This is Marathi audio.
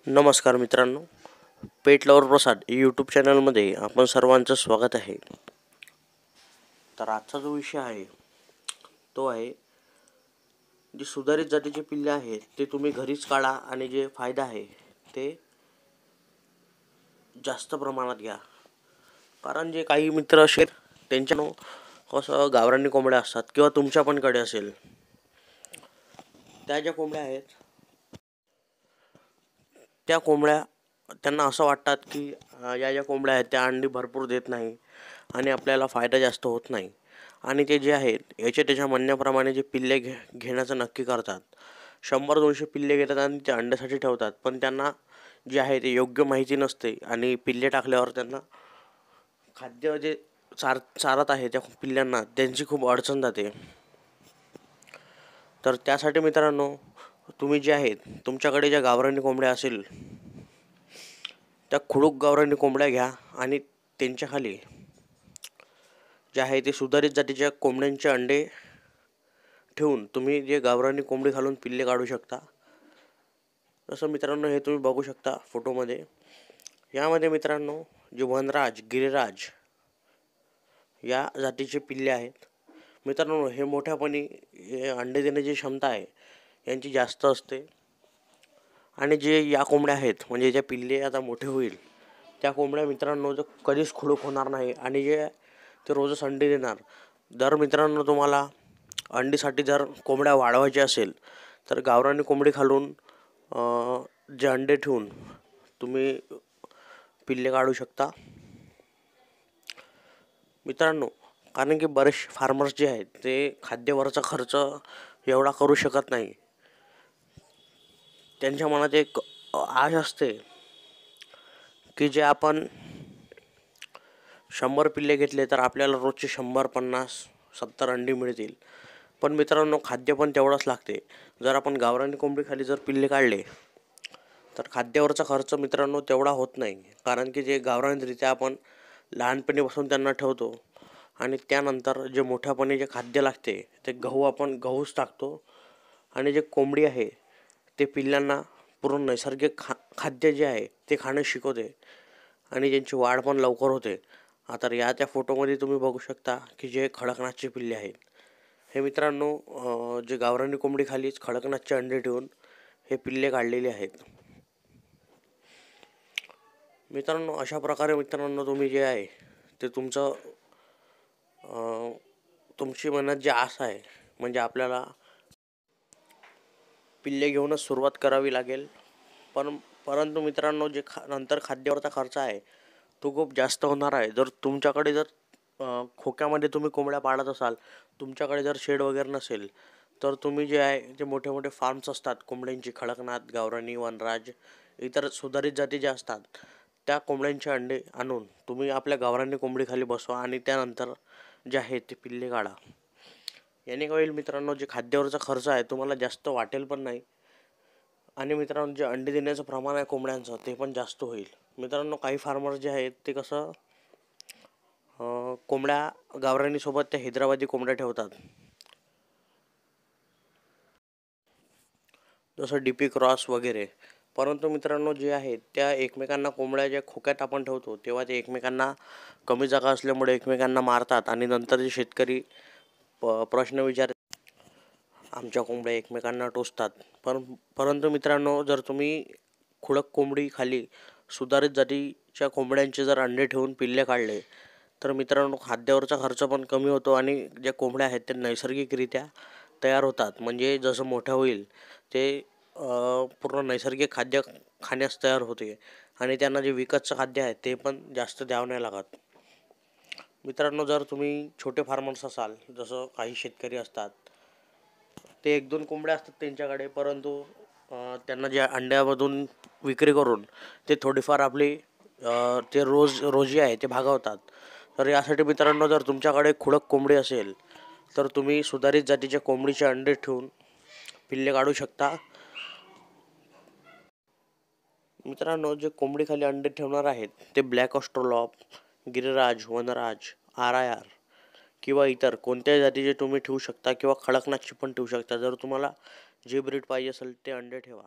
नमस्कार मित्रांनो, पेट लवर प्रसाद यूट्यूब चॅनलमध्ये आपण सर्वांचं स्वागत आहे. तर आजचा जो विषय आहे तो आहे जी सुधारित जातीचे पिल्ले आहेत ते तुम्ही घरीच काढा आणि जे फायदा आहे ते जास्त प्रमाणात घ्या. कारण जे काही मित्र असेल त्यांच्यानं कसं गावरानी कोंबड्या असतात किंवा तुमच्या पण कडे असेल, त्या ज्या कोंबड्या आहेत त्या कोंबड्या त्यांना असं वाटतात की या ज्या कोंबड्या आहेत त्या अंडी भरपूर देत नाही आणि आपल्याला फायदा जास्त होत नाही. आणि ते जे आहेत त्याच्या म्हणण्याप्रमाणे जे पिल्ले घेण्याचं नक्की करतात, 100-200 पिल्ले घेतात आणि ते अंड्यासाठी ठेवतात. पण त्यांना जे आहे ते योग्य माहिती नसते आणि पिल्ले टाकल्यावर त्यांना खाद्य जे चारत आहे त्या पिल्ल्यांना त्यांची खूप अडचण जाते. तर त्यासाठी मित्रांनो, तुम्ही जे आहेत तुमच्याकडे ज्या गावरानी कोंबड्या असेल त्या खुडूक गावरानी कोंबड्या घ्या आणि त्यांच्या खाली जे आहे ते सुधारित जातीच्या कोंबड्यांचे अंडे ठेवून तुम्ही जे गावरानी कोंबडी घालून पिल्ले काढू शकता. तसं मित्रांनो हे तुम्ही बघू शकता फोटोमध्ये. यामध्ये मित्रांनो जे वनराज, गिरिराज या जातीचे पिल्ले आहेत. मित्रांनो हे मोठ्यापणी हे अंडे देण्याची क्षमता आहे यांची जास्त असते. आणि जे या कोंबड्या आहेत म्हणजे ज्या पिल्ले आता मोठे होईल त्या कोंबड्या मित्रांनो जो कधीच खुडूक होणार नाही आणि जे ते रोजच अंडी देणार. जर मित्रांनो तुम्हाला अंडीसाठी जर कोंबड्या वाढवायच्या असेल तर गावरानी कोंबडी घालून जे अंडे ठेवून तुम्ही पिल्ले काढू शकता मित्रांनो. कारण की बरेचसे फार्मर्स जे आहेत ते खाद्यावरचा खर्च एवढा करू शकत नाही. त्यांच्या मनात एक आश असते की जे आपण 100 पिल्ले घेतले तर आपल्याला रोजचे 100-50-70 अंडी मिळतील. पण मित्रांनो खाद्य पण तेवढंच लागते. जर आपण गावरानी कोंबडी खाली जर पिल्ले काढले तर खाद्यावरचा खर्च मित्रांनो तेवढा होत नाही. कारण की जे गावरानीरित्या आपण लहानपणीपासून त्यांना ठेवतो आणि त्यानंतर जे मोठ्यापणी जे खाद्य लागते ते आपण गहूच टाकतो आणि जे कोंबडी आहे ते पिल्लांना पूर्ण नैसर्गिक खाद्य जे आहे ते खाणं शिकवते आणि त्यांची वाढ पण लवकर होते. आता त्या फोटोमध्ये तुम्ही बघू शकता की जे खडकनाथचे पिल्ले आहेत. हे मित्रांनो जे गावरानी कोंबडी खालीच खडकनाथचे अंडे ठेवून हे पिल्ले काढलेले आहेत. मित्रांनो अशा प्रकारे मित्रांनो तुम्ही जे आहे ते तुमची मनात जी आस आहे म्हणजे आपल्याला पिल्ले घेऊनच सुरुवात करावी लागेल. परंतु मित्रांनो जे नंतर खाद्यावरचा खर्च आहे तो खूप जास्त होणार आहे. जर तुमच्याकडे जर खोक्यामध्ये तुम्ही कोंबड्या पाळत असाल, तुमच्याकडे जर शेड वगैरे नसेल तर तुम्ही जे आहे जे मोठे मोठे फार्म्स असतात कोंबड्यांची, खडकनाथ, गावरानी, वनराज, इतर सुधारित जाती ज्या असतात त्या कोंबड्यांचे अंडे आणून तुम्ही आपल्या गावरानी कोंबडीखाली बसवा आणि त्यानंतर जे आहे ते पिल्ले काढा. याने काय होईल मित्रांनो, जे खाद्यावरचा खर्च आहे तुम्हाला जास्त वाटेल पण नाही आणि मित्रांनो जे अंडे देण्याचं प्रमाण आहे कोंबड्यांचं ते पण जास्त होईल. मित्रांनो काही फार्मर जे आहेत ते कसं कोंबड्या गावरानीसोबत त्या हैदराबादी कोंबड्या ठेवतात, जसं DP क्रॉस वगैरे. परंतु मित्रांनो जे आहेत त्या एकमेकांना कोंबड्या ज्या खोक्यात आपण ठेवतो तेव्हा ते एकमेकांना कमी जागा असल्यामुळे एकमेकांना मारतात आणि नंतर जे शेतकरी प्रश्न विचारतात, आमच्या कोंबड्या एकमेकांना टोचतात. परंतु मित्रांनो जर तुम्ही खुडक कोंबडी खाली सुधारित जातीच्या कोंबड्यांचे जर अंडे ठेवून पिल्ले काढले तर मित्रांनो खाद्यावरचा खर्च पण कमी होतो आणि ज्या कोंबड्या आहेत त्या नैसर्गिकरित्या तयार होतात. म्हणजे जसं मोठं होईल ते पूर्ण नैसर्गिक खाद्य खाण्यास तयार होते आणि त्यांना जे विकतचं खाद्य आहे ते पण जास्त द्यावं नाही लागत. मित्रांनो जर तुम्ही छोटे फार्मर्स असाल, जसं काही शेतकरी असतात ते 1-2 कोंबड्या असतात त्यांच्याकडे, परंतु त्यांना ज्या अंड्यामधून विक्री करून ते थोडीफार आपली ते रोजी आहे ते भागवतात. तर यासाठी मित्रांनो जर तुमच्याकडे खुडक कोंबडी असेल तर तुम्ही सुधारित जातीच्या कोंबडीचे अंडे ठेवून पिल्ले काढू शकता. मित्रांनो जे कोंबडीखाली अंडे ठेवणार आहेत ते ब्लॅक ऑस्ट्रोलॉप, गिरिराज, वनराज, RIR किंवा इतर कोणत्याही जातीचे तुम्ही ठेवू शकता किंवा खडकनाथची पण ठेवू शकता. जर तुम्हाला जे ब्रीड पाहिजे असेल ते अंडे ठेवा.